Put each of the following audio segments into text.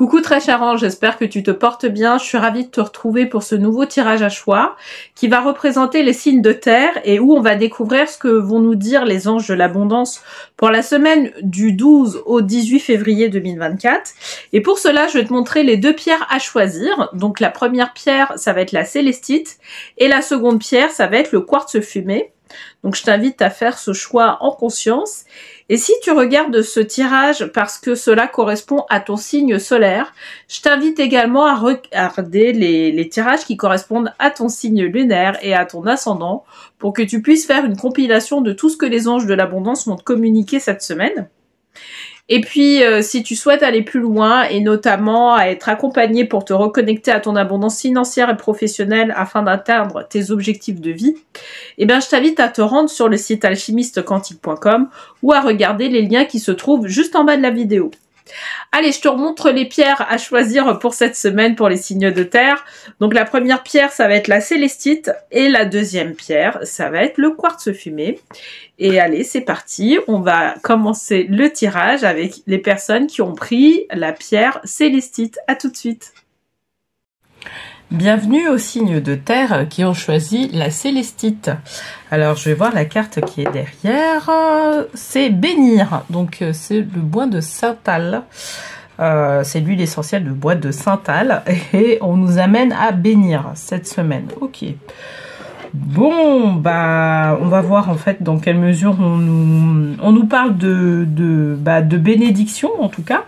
Coucou très cher ange, j'espère que tu te portes bien. Je suis ravie de te retrouver pour ce nouveau tirage à choix qui va représenter les signes de terre et où on va découvrir ce que vont nous dire les anges de l'abondance pour la semaine du 12 au 18 février 2024. Et pour cela, je vais te montrer les deux pierres à choisir. Donc la première pierre, ça va être la célestite et la seconde pierre, ça va être le quartz fumé. Donc je t'invite à faire ce choix en conscience. Et si tu regardes ce tirage parce que cela correspond à ton signe solaire, je t'invite également à regarder les tirages qui correspondent à ton signe lunaire et à ton ascendant pour que tu puisses faire une compilation de tout ce que les anges de l'abondance vont te communiquer cette semaine. Et puis, si tu souhaites aller plus loin et notamment à être accompagné pour te reconnecter à ton abondance financière et professionnelle afin d'atteindre tes objectifs de vie, eh bien, je t'invite à te rendre sur le site alchimistequantique.com ou à regarder les liens qui se trouvent juste en bas de la vidéo. Allez, je te remontre les pierres à choisir pour cette semaine pour les signes de terre. Donc la première pierre, ça va être la célestite et la deuxième pierre, ça va être le quartz fumé. Et allez, c'est parti. On va commencer le tirage avec les personnes qui ont pris la pierre célestite. À tout de suite. Bienvenue aux signes de terre qui ont choisi la célestite. Alors, je vais voir la carte qui est derrière. C'est bénir. Donc, c'est le bois de Santal. C'est l'huile essentielle de bois de Santal. Et on nous amène à bénir cette semaine. Ok. Bon, bah, on va voir en fait dans quelle mesure on nous parle de bénédiction en tout cas.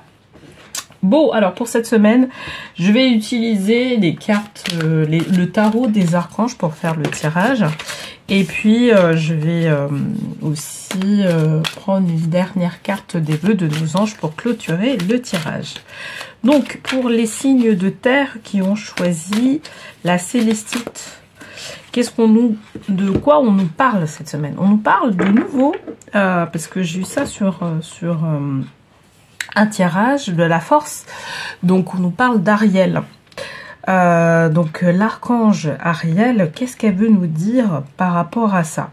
Bon, alors pour cette semaine, je vais utiliser les cartes, le tarot des archanges pour faire le tirage. Et puis, je vais aussi prendre une dernière carte des vœux de nos anges pour clôturer le tirage. Donc, pour les signes de terre qui ont choisi la célestite, de quoi on nous parle cette semaine? On nous parle de nouveau, parce que j'ai eu ça sur un tirage de la force. Donc on nous parle d'Ariel. Donc l'archange Ariel, qu'est-ce qu'elle veut nous dire par rapport à ça?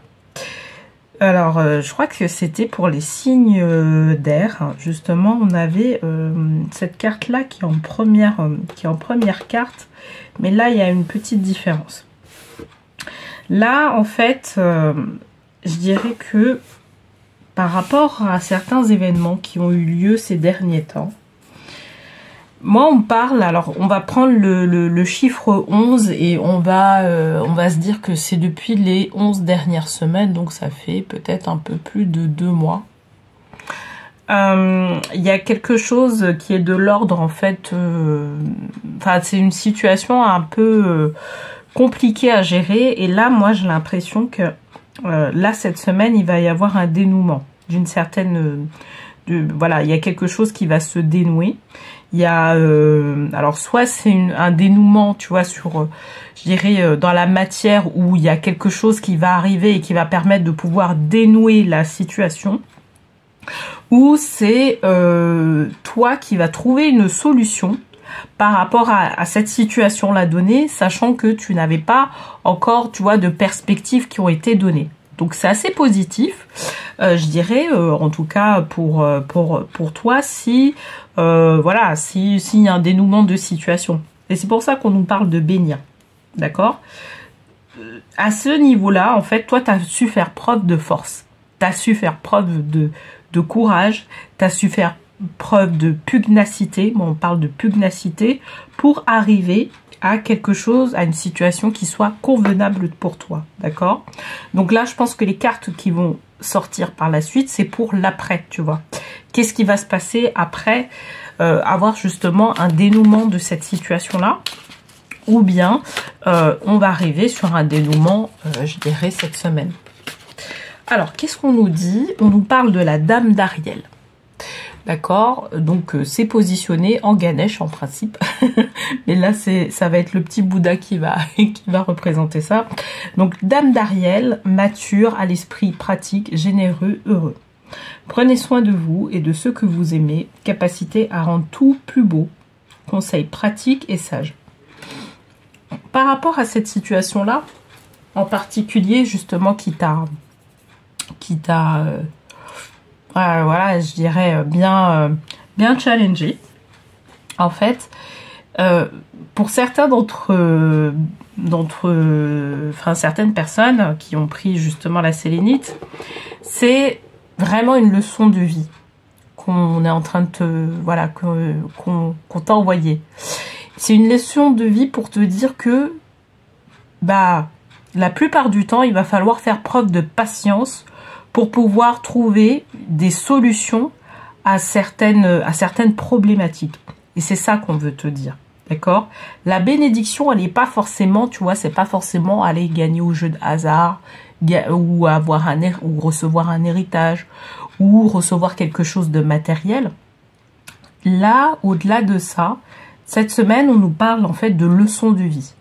Alors je crois que c'était pour les signes d'air. Justement, on avait cette carte là qui est en première carte, mais là il y a une petite différence. Là en fait, je dirais que par rapport à certains événements qui ont eu lieu ces derniers temps, moi on parle, alors on va prendre le chiffre 11 et on va se dire que c'est depuis les 11 dernières semaines, donc ça fait peut-être un peu plus de 2 mois. Il y a quelque chose qui est de l'ordre en fait, enfin c'est une situation un peu compliquée à gérer et là moi j'ai l'impression que là cette semaine il va y avoir un dénouement d'une certaine voilà, il y a quelque chose qui va se dénouer. Il y a alors soit c'est un dénouement, tu vois, sur je dirais dans la matière où il y a quelque chose qui va arriver et qui va permettre de pouvoir dénouer la situation, ou c'est toi qui vas trouver une solution par rapport à cette situation-là donnée, sachant que tu n'avais pas encore, tu vois, de perspectives qui ont été données. Donc c'est assez positif, je dirais, en tout cas pour toi, si voilà, s'il y a un dénouement de situation. Et c'est pour ça qu'on nous parle de bénir, d'accord? À ce niveau-là, en fait, toi, tu as su faire preuve de force, tu as su faire preuve de courage, tu as su faire preuve de pugnacité, bon, on parle de pugnacité, pour arriver à quelque chose, à une situation qui soit convenable pour toi, d'accord? Donc là, je pense que les cartes qui vont sortir par la suite, c'est pour l'après, tu vois. Qu'est-ce qui va se passer après avoir justement un dénouement de cette situation-là? Ou bien on va arriver sur un dénouement, je dirais, cette semaine. Alors, qu'est-ce qu'on nous dit? On nous parle de la dame d'Ariel. D'accord, donc c'est positionné en Ganesh en principe, mais là ça va être le petit Bouddha qui va représenter ça. Donc dame d'Ariel, mature, à l'esprit pratique, généreux, heureux. Prenez soin de vous et de ceux que vous aimez, capacité à rendre tout plus beau, conseil pratique et sage. Par rapport à cette situation-là, en particulier justement qui t'a voilà, je dirais bien challengé. en fait, pour certains certaines personnes qui ont pris justement la sélénite, c'est vraiment une leçon de vie qu'on est en train de qu'on t'a envoyé. C'est une leçon de vie pour te dire que la plupart du temps, il va falloir faire preuve de patience pour pouvoir trouver des solutions à certaines problématiques. Et c'est ça qu'on veut te dire. D'accord? La bénédiction, elle n'est pas forcément, tu vois, c'est pas forcément aller gagner au jeu de hasard, ou ou recevoir un héritage, ou recevoir quelque chose de matériel. Là, au-delà de ça, cette semaine, on nous parle en fait de leçons de vie.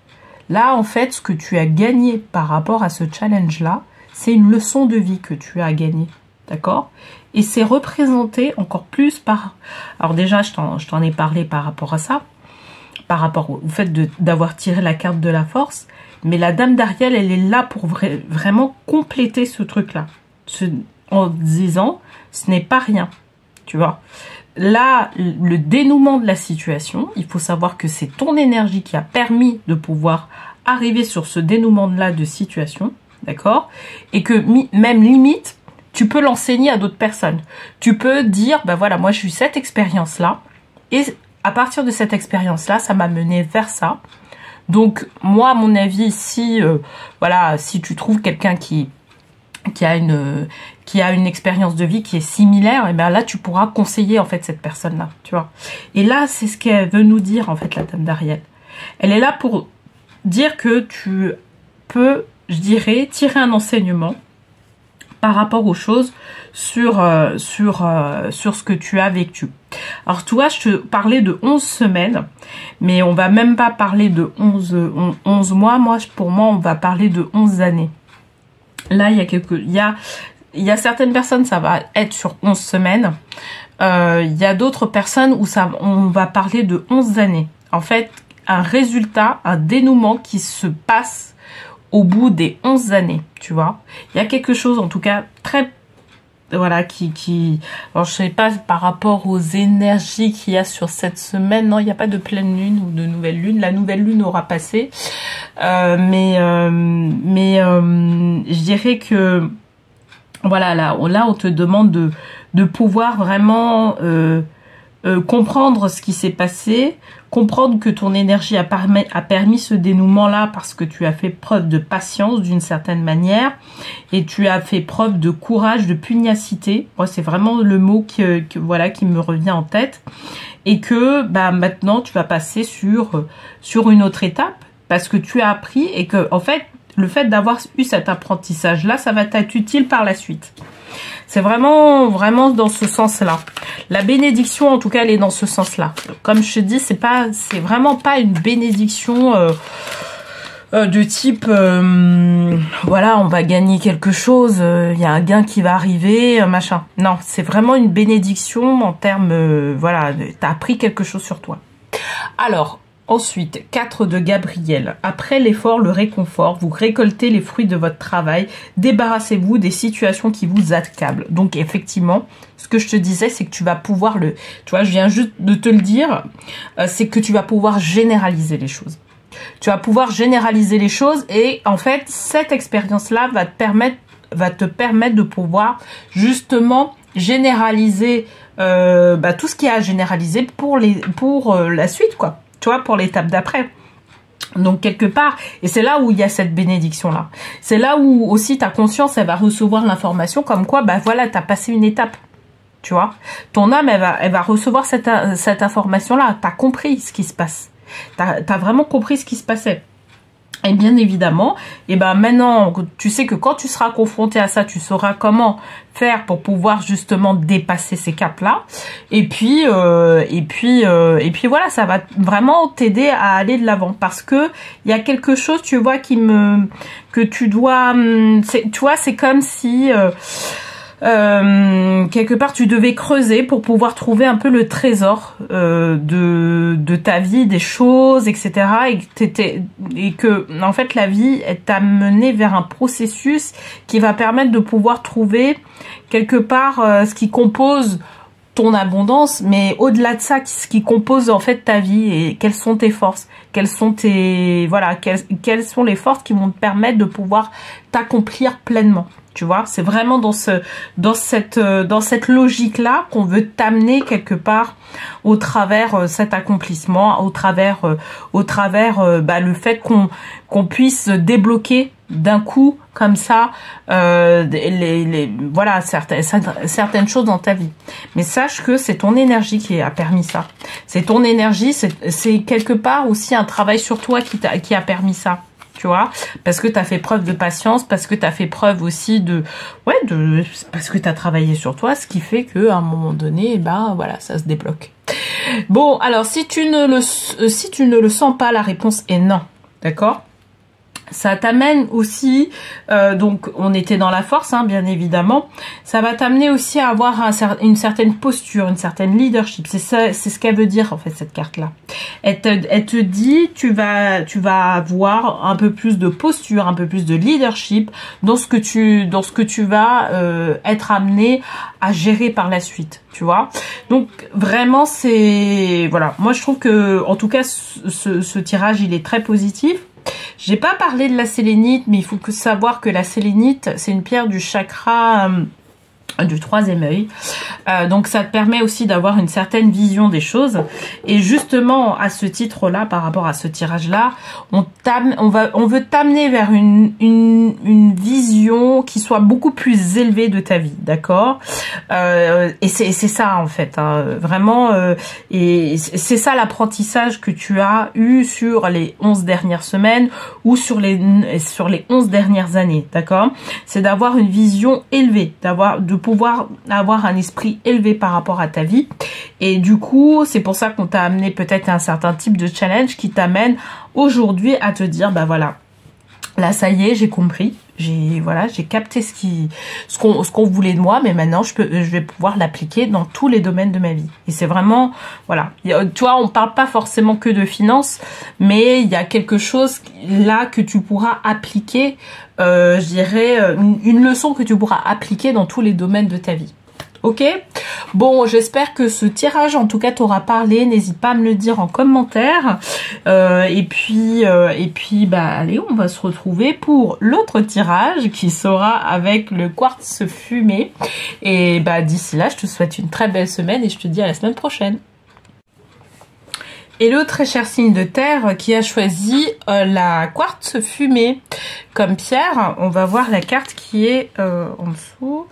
Là, en fait, ce que tu as gagné par rapport à ce challenge-là, c'est une leçon de vie que tu as gagnée. D'accord? Et c'est représenté encore plus par... Alors déjà, je t'en ai parlé par rapport à ça, par rapport au fait d'avoir tiré la carte de la force, mais la Dame d'Ariel, elle est là pour vraiment compléter ce truc-là, en disant, ce n'est pas rien, tu vois. Là, le dénouement de la situation, il faut savoir que c'est ton énergie qui a permis de pouvoir arriver sur ce dénouement-là de situation, d'accord? Et que même limite, tu peux l'enseigner à d'autres personnes. Tu peux dire, voilà, moi j'ai eu cette expérience-là, et à partir de cette expérience-là, ça m'a mené vers ça. Donc, moi, à mon avis, si tu trouves quelqu'un qui a une expérience de vie qui est similaire, et bien là, tu pourras conseiller, en fait, cette personne-là, tu vois. Et là, c'est ce qu'elle veut nous dire, en fait, la Dame d'Ariel. Elle est là pour dire que tu peux, je dirais, tirer un enseignement par rapport aux choses sur ce que tu as vécu. Alors, toi, je te parlais de 11 semaines, mais on va même pas parler de 11 mois. Pour moi, on va parler de 11 années. Là, il y a certaines personnes, ça va être sur 11 semaines. Il y a d'autres personnes où on va parler de 11 années. En fait, un résultat, un dénouement qui se passe au bout des 11 années, tu vois. Il y a quelque chose, en tout cas, très... Voilà, alors je sais pas par rapport aux énergies qu'il y a sur cette semaine, non, il n'y a pas de pleine lune ou de nouvelle lune. La nouvelle lune aura passé, mais je dirais que voilà, là on te demande de pouvoir vraiment comprendre ce qui s'est passé, comprendre que ton énergie a permis ce dénouement-là parce que tu as fait preuve de patience d'une certaine manière et tu as fait preuve de courage, de pugnacité. Moi, c'est vraiment le mot qui me revient en tête. Et que maintenant, tu vas passer sur une autre étape parce que tu as appris et que, en fait, le fait d'avoir eu cet apprentissage-là, ça va t'être utile par la suite. C'est vraiment dans ce sens-là. La bénédiction, en tout cas, elle est dans ce sens-là. Comme je te dis, c'est vraiment pas une bénédiction de type, voilà, on va gagner quelque chose, il y a un gain qui va arriver, machin. Non, c'est vraiment une bénédiction en termes, voilà, t'as appris quelque chose sur toi. Alors, ensuite, 4 de Gabriel. Après l'effort, le réconfort, vous récoltez les fruits de votre travail. Débarrassez-vous des situations qui vous accablent. Donc, effectivement, ce que je te disais, c'est que tu vas pouvoir tu vois, je viens juste de te le dire, c'est que tu vas pouvoir généraliser les choses. Tu vas pouvoir généraliser les choses et, en fait, cette expérience-là va te permettre de pouvoir, justement, généraliser tout ce qu'il y a à généraliser pour la suite, quoi. Tu vois, pour l'étape d'après. Donc, quelque part, et c'est là où il y a cette bénédiction-là. C'est là où aussi ta conscience, elle va recevoir l'information comme quoi, voilà, t'as passé une étape. Tu vois, ton âme, elle va recevoir cette information-là. T'as compris ce qui se passe. T'as vraiment compris ce qui se passait. Et bien évidemment, maintenant, tu sais que quand tu seras confronté à ça, tu sauras comment faire pour pouvoir justement dépasser ces caps-là. Et puis voilà, ça va vraiment t'aider à aller de l'avant parce que il y a quelque chose, tu vois, que tu dois, tu vois, c'est comme si quelque part tu devais creuser pour pouvoir trouver un peu le trésor de ta vie, des choses, etc. Et que en fait la vie elle t'a mené vers un processus qui va permettre de pouvoir trouver quelque part ce qui compose ton abondance, mais au-delà de ça, ce qui compose en fait ta vie et quelles sont tes forces, quelles sont quelles sont les forces qui vont te permettre de pouvoir t'accomplir pleinement. Tu vois, c'est vraiment dans cette logique-là qu'on veut t'amener quelque part au travers cet accomplissement, au travers le fait qu'on puisse débloquer d'un coup comme ça voilà certaines choses dans ta vie. Mais sache que c'est ton énergie qui a permis ça. C'est ton énergie, c'est quelque part aussi un travail sur toi qui a permis ça. Tu vois, parce que tu as fait preuve de patience, parce que tu as fait preuve aussi parce que tu as travaillé sur toi, ce qui fait que à un moment donné, ben voilà, ça se débloque. Bon, alors si tu ne le sens pas, la réponse est non. D'accord? Ça t'amène aussi, donc on était dans la force, hein, bien évidemment, ça va t'amener aussi à avoir une certaine posture, une certaine leadership. C'est ça, c'est ce qu'elle veut dire en fait cette carte-là. Elle te dit, tu vas avoir un peu plus de posture, un peu plus de leadership dans ce que tu vas être amené à gérer par la suite, tu vois. Donc vraiment c'est, voilà, moi je trouve que en tout cas ce tirage il est très positif. J'ai pas parlé de la sélénite, mais il faut savoir que la sélénite, c'est une pierre du chakra du 3e œil. Donc ça te permet aussi d'avoir une certaine vision des choses. Et justement, à ce titre-là, par rapport à ce tirage-là, on veut t'amener vers une vision qui soit beaucoup plus élevée de ta vie, d'accord? Et c'est ça en fait, hein, vraiment. Et c'est ça l'apprentissage que tu as eu sur les 11 dernières semaines ou sur les 11 dernières années, d'accord? C'est d'avoir une vision élevée, de pouvoir avoir un esprit élevé par rapport à ta vie. Et du coup, c'est pour ça qu'on t'a amené peut-être un certain type de challenge qui t'amène aujourd'hui à te dire, bah voilà, là ça y est, j'ai compris. J'ai capté ce qu'on voulait de moi, mais maintenant je vais pouvoir l'appliquer dans tous les domaines de ma vie. Et c'est vraiment, voilà, tu vois, on parle pas forcément que de finances, mais il y a quelque chose là que tu pourras appliquer, je dirais une leçon que tu pourras appliquer dans tous les domaines de ta vie. Ok, bon, j'espère que ce tirage en tout cas t'aura parlé. N'hésite pas à me le dire en commentaire. Et puis bah allez, on va se retrouver pour l'autre tirage qui sera avec le quartz fumé. Et bah d'ici là, je te souhaite une très belle semaine et je te dis à la semaine prochaine. Hello très cher signe de terre qui a choisi la quartz fumée comme pierre. On va voir la carte qui est en dessous.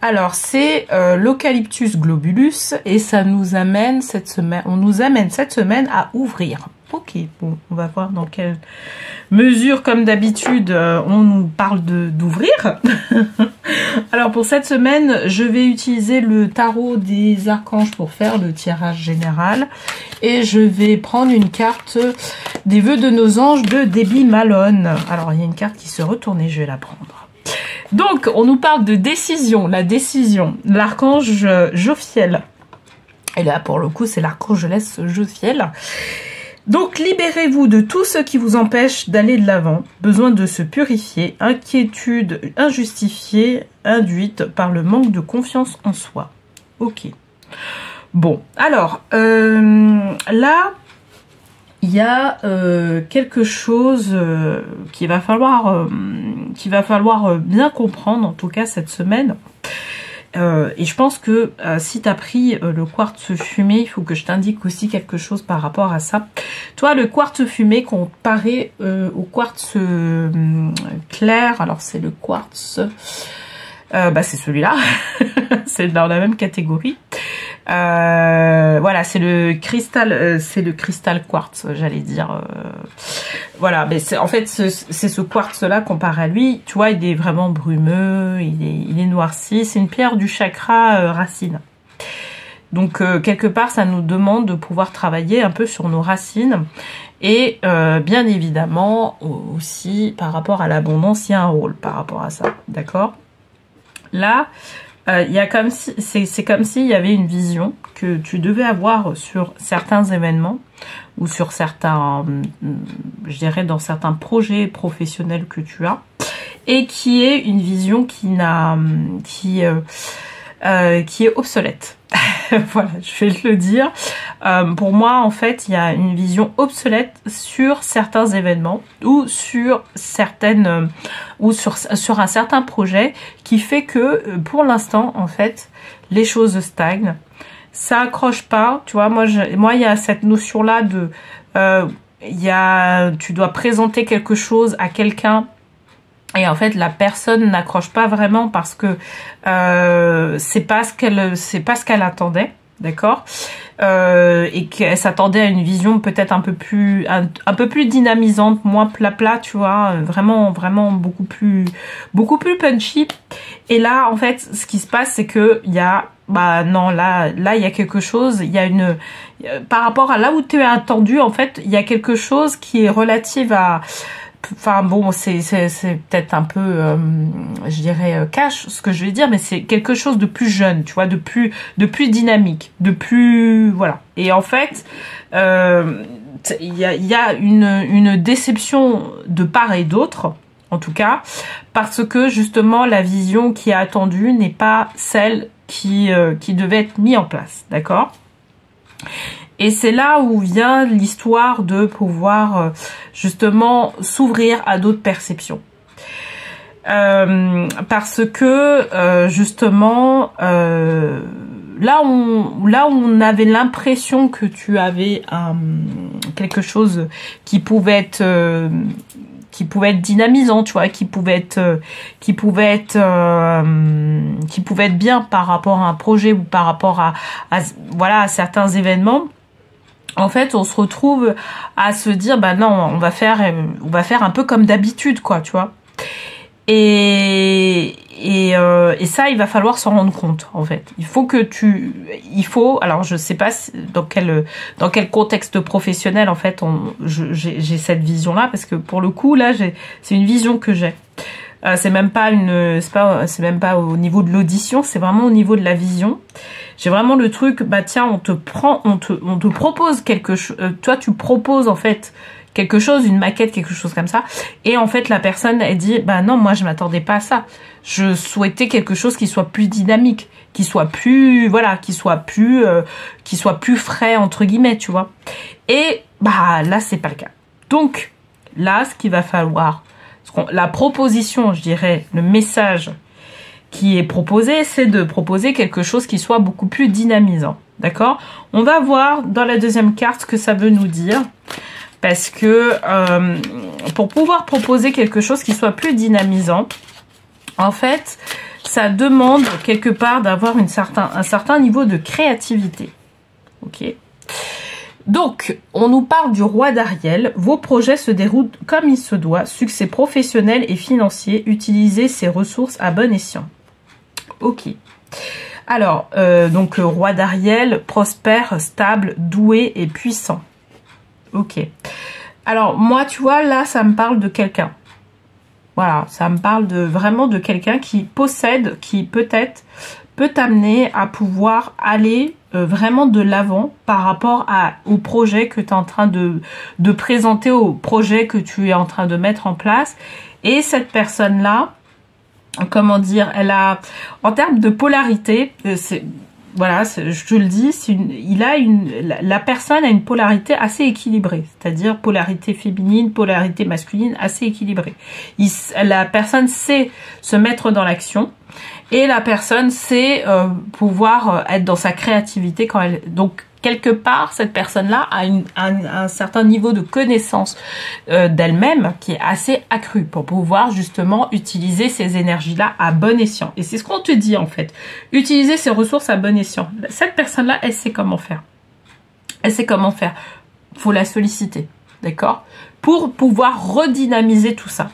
Alors c'est l'Eucalyptus globulus et ça nous amène cette semaine, à ouvrir. Ok, bon, on va voir dans quelle mesure, comme d'habitude, on nous parle d'ouvrir. Alors pour cette semaine, je vais utiliser le tarot des archanges pour faire le tirage général. Et je vais prendre une carte des vœux de nos anges de Debbie Malone. Alors il y a une carte qui se retourne et je vais la prendre. Donc on nous parle de décision, la décision, l'archange Jophiel. Et là pour le coup c'est l'archangelesse Jophiel. Donc libérez-vous de tout ce qui vous empêche d'aller de l'avant, besoin de se purifier, inquiétude injustifiée, induite par le manque de confiance en soi. Ok. Bon, alors, là, il y a quelque chose qu'il va falloir bien comprendre, en tout cas cette semaine. Et je pense que si tu as pris le quartz fumé, il faut que je t'indique aussi quelque chose par rapport à ça. Toi, le quartz fumé comparé au quartz clair, alors c'est le quartz, c'est celui-là, c'est dans la même catégorie. Voilà, c'est le cristal quartz, j'allais dire. Voilà, mais en fait c'est ce quartz là comparé à lui, tu vois, il est vraiment brumeux, il est noirci, c'est une pierre du chakra racine. Donc quelque part ça nous demande de pouvoir travailler un peu sur nos racines et bien évidemment aussi par rapport à l'abondance, il y a un rôle par rapport à ça, d'accord? Là, il y a comme si c'est comme s'il y avait une vision que tu devais avoir sur certains événements ou sur certains, je dirais dans certains projets professionnels que tu as, et qui est une vision qui est obsolète. Voilà, je vais te le dire. Pour moi, en fait, il y a une vision obsolète sur certains événements ou sur certaines ou sur un certain projet qui fait que pour l'instant, en fait, les choses stagnent. Ça accroche pas, tu vois. Moi, il y a cette notion-là de, tu dois présenter quelque chose à quelqu'un. Et en fait, la personne n'accroche pas vraiment parce que c'est pas ce qu'elle attendait, d'accord, et qu'elle s'attendait à une vision peut-être un peu plus dynamisante, moins plat, tu vois, vraiment beaucoup plus punchy. Et là, en fait, ce qui se passe, c'est que il y a, non, là, il y a quelque chose, il y a par rapport à là où tu es attendu, en fait, il y a quelque chose qui est relative à. Enfin bon, c'est peut-être un peu, je dirais, cash ce que je vais dire, mais c'est quelque chose de plus jeune, tu vois, de plus dynamique, de plus, voilà. Et en fait, il y a une déception de part et d'autre, en tout cas, parce que justement la vision qui est attendue n'est pas celle qui devait être mise en place, d'accord ? Et c'est là où vient l'histoire de pouvoir justement s'ouvrir à d'autres perceptions. Parce que justement, là où on avait l'impression que tu avais quelque chose qui pouvait être dynamisant, tu vois, qui pouvait être bien par rapport à un projet ou par rapport à certains événements. En fait, on se retrouve à se dire, non, on va faire un peu comme d'habitude, quoi, tu vois. Et ça, il va falloir s'en rendre compte, en fait. Alors je sais pas dans quel contexte professionnel, en fait, j'ai cette vision-là, parce que pour le coup, là, c'est une vision que j'ai. C'est même pas au niveau de l'audition, c'est vraiment au niveau de la vision. J'ai vraiment le truc, tiens, on te propose quelque chose, toi tu proposes en fait quelque chose, une maquette, quelque chose comme ça, et en fait la personne elle dit, non, moi je m'attendais pas à ça. Je souhaitais quelque chose qui soit plus dynamique, qui soit plus frais entre guillemets, tu vois. Et là c'est pas le cas. Donc là, ce qu'il va falloir, la proposition, je dirais, le message qui est proposé, c'est de proposer quelque chose qui soit beaucoup plus dynamisant. D'accord ? On va voir dans la deuxième carte ce que ça veut nous dire. Parce que pour pouvoir proposer quelque chose qui soit plus dynamisant, en fait, ça demande quelque part d'avoir un certain niveau de créativité. Ok ? Donc, on nous parle du roi d'Ariel. Vos projets se déroulent comme il se doit. Succès professionnel et financier. Utilisez ces ressources à bon escient. Ok. Alors, donc, roi d'Ariel, prospère, stable, doué et puissant. Ok. Alors, moi, tu vois, là, ça me parle de quelqu'un. Voilà, ça me parle vraiment de quelqu'un qui possède, qui peut-être peut t'amener à pouvoir aller vraiment de l'avant par rapport au projet que tu es en train de présenter, au projet que tu es en train de mettre en place. Et cette personne-là, comment dire, elle a, en termes de polarité, je te le dis, la personne a une polarité assez équilibrée, c'est-à-dire polarité féminine, polarité masculine assez équilibrée. La personne sait se mettre dans l'action et la personne sait pouvoir être dans sa créativité quand elle. Donc quelque part, cette personne-là a un certain niveau de connaissance d'elle-même qui est assez accru pour pouvoir justement utiliser ces énergies-là à bon escient. Et c'est ce qu'on te dit en fait. Utiliser ces ressources à bon escient. Cette personne-là, elle sait comment faire. Elle sait comment faire. Faut la solliciter, d'accord ? Pour pouvoir redynamiser tout ça.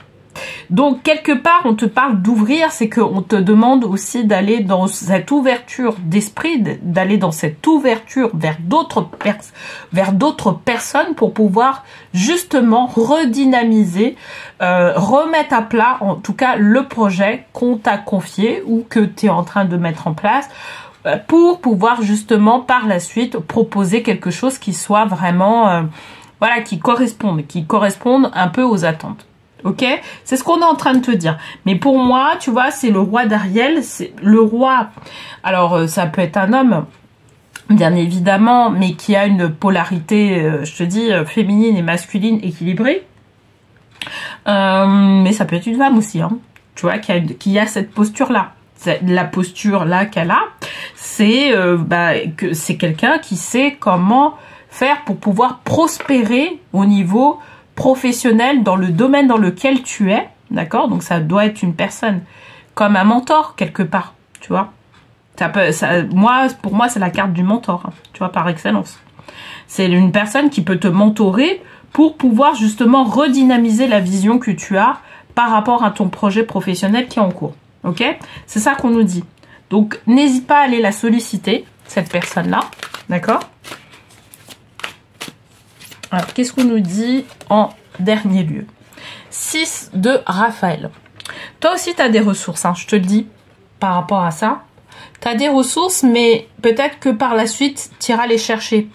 Donc, quelque part, on te parle d'ouvrir, c'est qu'on te demande aussi d'aller dans cette ouverture d'esprit, d'aller dans cette ouverture vers d'autres personnes pour pouvoir justement redynamiser, remettre à plat, en tout cas, le projet qu'on t'a confié ou que tu es en train de mettre en place pour pouvoir justement, par la suite, proposer quelque chose qui soit vraiment, qui corresponde un peu aux attentes. Ok, c'est ce qu'on est en train de te dire. Mais pour moi, tu vois, c'est le roi d'Ariel, c'est le roi. Alors, ça peut être un homme, bien évidemment, mais qui a une polarité, je te dis, féminine et masculine équilibrée. Mais ça peut être une femme aussi, hein, tu vois, qui a cette posture-là. La posture-là qu'elle a, c'est que c'est quelqu'un qui sait comment faire pour pouvoir prospérer au niveau professionnel dans le domaine dans lequel tu es, d'accord? Donc ça doit être une personne comme un mentor quelque part, tu vois. Pour moi, c'est la carte du mentor, hein, tu vois, par excellence. C'est une personne qui peut te mentorer pour pouvoir justement redynamiser la vision que tu as par rapport à ton projet professionnel qui est en cours. Ok? C'est ça qu'on nous dit. Donc, n'hésite pas à aller la solliciter, cette personne-là. D'accord? Alors, qu'est-ce qu'on nous dit en dernier lieu? 6 de Raphaël. Toi aussi, tu as des ressources, hein, je te le dis, par rapport à ça. Tu as des ressources, mais peut-être que par la suite, tu iras les chercher.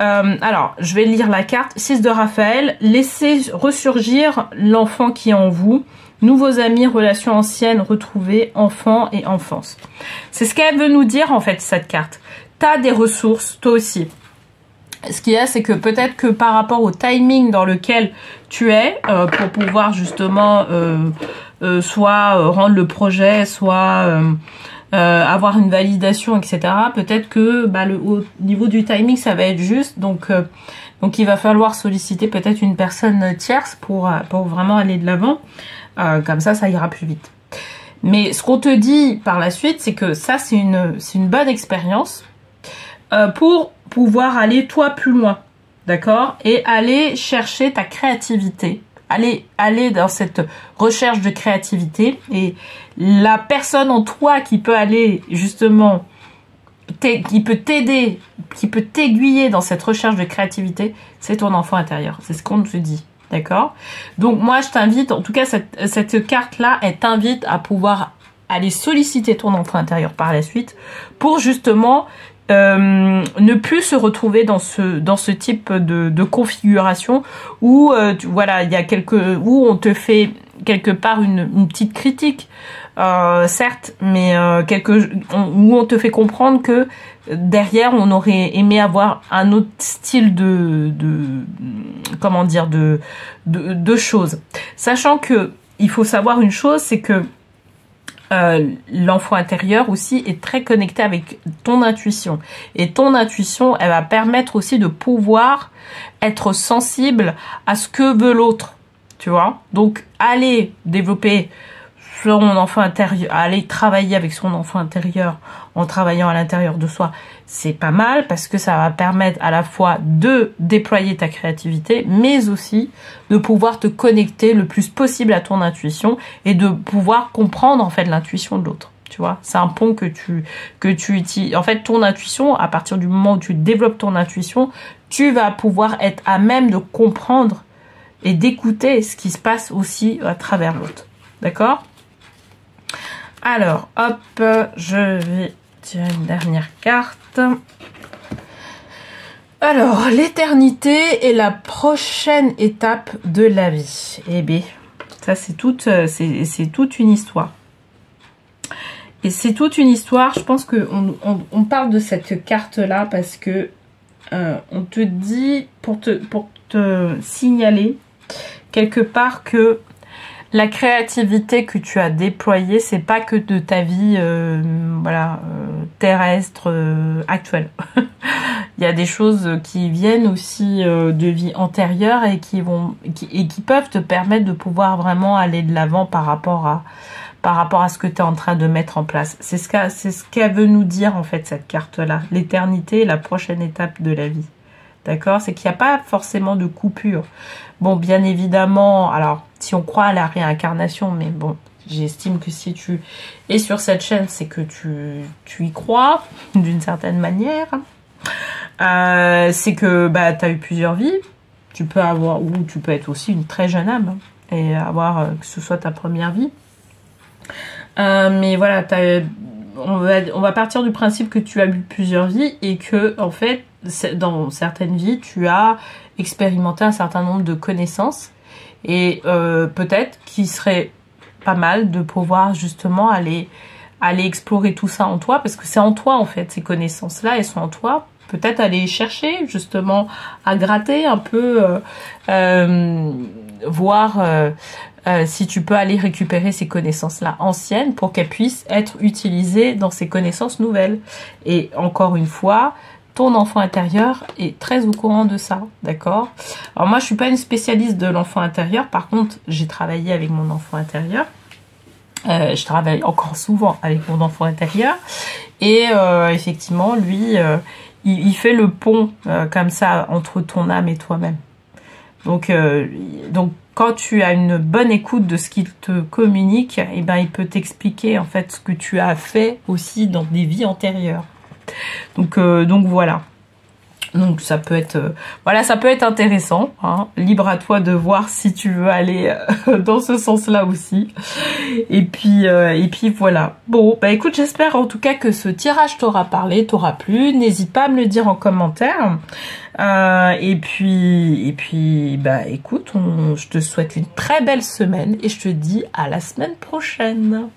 Alors, je vais lire la carte. 6 de Raphaël. Laissez ressurgir l'enfant qui est en vous. Nouveaux amis, relations anciennes, retrouvées, enfants et enfance. C'est ce qu'elle veut nous dire, en fait, cette carte. Tu as des ressources, toi aussi. Ce qu'il y a, c'est que peut-être que par rapport au timing dans lequel tu es, pour pouvoir justement soit rendre le projet, soit avoir une validation, etc. Peut-être que au niveau du timing, ça va être juste. Donc il va falloir solliciter peut-être une personne tierce pour vraiment aller de l'avant. Comme ça ira plus vite. Mais ce qu'on te dit par la suite, c'est que ça, c'est une bonne expérience pour pouvoir aller toi plus loin, d'accord? Et aller chercher ta créativité, aller dans cette recherche de créativité. Et la personne en toi qui peut aller justement, qui peut t'aider, qui peut t'aiguiller dans cette recherche de créativité, c'est ton enfant intérieur. C'est ce qu'on te dit. D'accord? Donc moi je t'invite, en tout cas cette carte-là, elle t'invite à pouvoir aller solliciter ton enfant intérieur par la suite pour justement ne plus se retrouver dans ce type de configuration où voilà, il y a où on te fait quelque part une petite critique, certes, mais où on te fait comprendre que derrière on aurait aimé avoir un autre style comment dire, de choses. Sachant que il faut savoir une chose, c'est que l'enfant intérieur aussi est très connecté avec ton intuition. Et ton intuition, elle va permettre aussi de pouvoir être sensible à ce que veut l'autre. Tu vois? Donc, aller développer son enfant intérieur, aller travailler avec son enfant intérieur en travaillant à l'intérieur de soi, c'est pas mal parce que ça va permettre à la fois de déployer ta créativité, mais aussi de pouvoir te connecter le plus possible à ton intuition et de pouvoir comprendre en fait l'intuition de l'autre. Tu vois, c'est un pont que tu utilises. En fait, ton intuition, à partir du moment où tu développes ton intuition, tu vas pouvoir être à même de comprendre et d'écouter ce qui se passe aussi à travers l'autre. D'accord? Alors, hop, je vais tirer une dernière carte. Alors, l'éternité est la prochaine étape de la vie. Eh bien, ça c'est toute une histoire. Et c'est toute une histoire. Je pense qu'on parle de cette carte-là parce que on te dit, pour te signaler quelque part que la créativité que tu as déployée, c'est pas que de ta vie terrestre actuelle. Il y a des choses qui viennent aussi de vie antérieure et qui peuvent te permettre de pouvoir vraiment aller de l'avant par rapport à ce que tu es en train de mettre en place. C'est ce qu'elle veut nous dire en fait, cette carte-là. L'éternité est la prochaine étape de la vie. D'accord? C'est qu'il n'y a pas forcément de coupure. Bon, bien évidemment, alors, si on croit à la réincarnation, mais bon, j'estime que si tu es sur cette chaîne, c'est que tu y crois, d'une certaine manière. C'est que tu as eu plusieurs vies. Tu peux avoir, ou tu peux être aussi une très jeune âme, et avoir que ce soit ta première vie. Mais voilà, on va partir du principe que tu as eu plusieurs vies et que, en fait, dans certaines vies, tu as expérimenté un certain nombre de connaissances et peut-être qu'il serait pas mal de pouvoir justement aller aller explorer tout ça en toi, parce que c'est en toi en fait, ces connaissances-là, elles sont en toi. Peut-être aller chercher justement à gratter un peu, voir si tu peux aller récupérer ces connaissances-là anciennes pour qu'elles puissent être utilisées dans ces connaissances nouvelles. Et encore une fois, ton enfant intérieur est très au courant de ça, d'accord? Alors moi, je suis pas une spécialiste de l'enfant intérieur. Par contre, j'ai travaillé avec mon enfant intérieur. Je travaille encore souvent avec mon enfant intérieur. Et effectivement, lui, il fait le pont comme ça entre ton âme et toi-même. Donc, quand tu as une bonne écoute de ce qu'il te communique, eh ben, il peut t'expliquer en fait ce que tu as fait aussi dans des vies antérieures. Donc voilà. Donc ça peut être voilà, ça peut être intéressant, hein. Libre à toi de voir si tu veux aller dans ce sens-là aussi. Et puis voilà. Bon, bah écoute, j'espère en tout cas que ce tirage t'aura parlé, t'aura plu. N'hésite pas à me le dire en commentaire. Et puis bah écoute, je te souhaite une très belle semaine et je te dis à la semaine prochaine.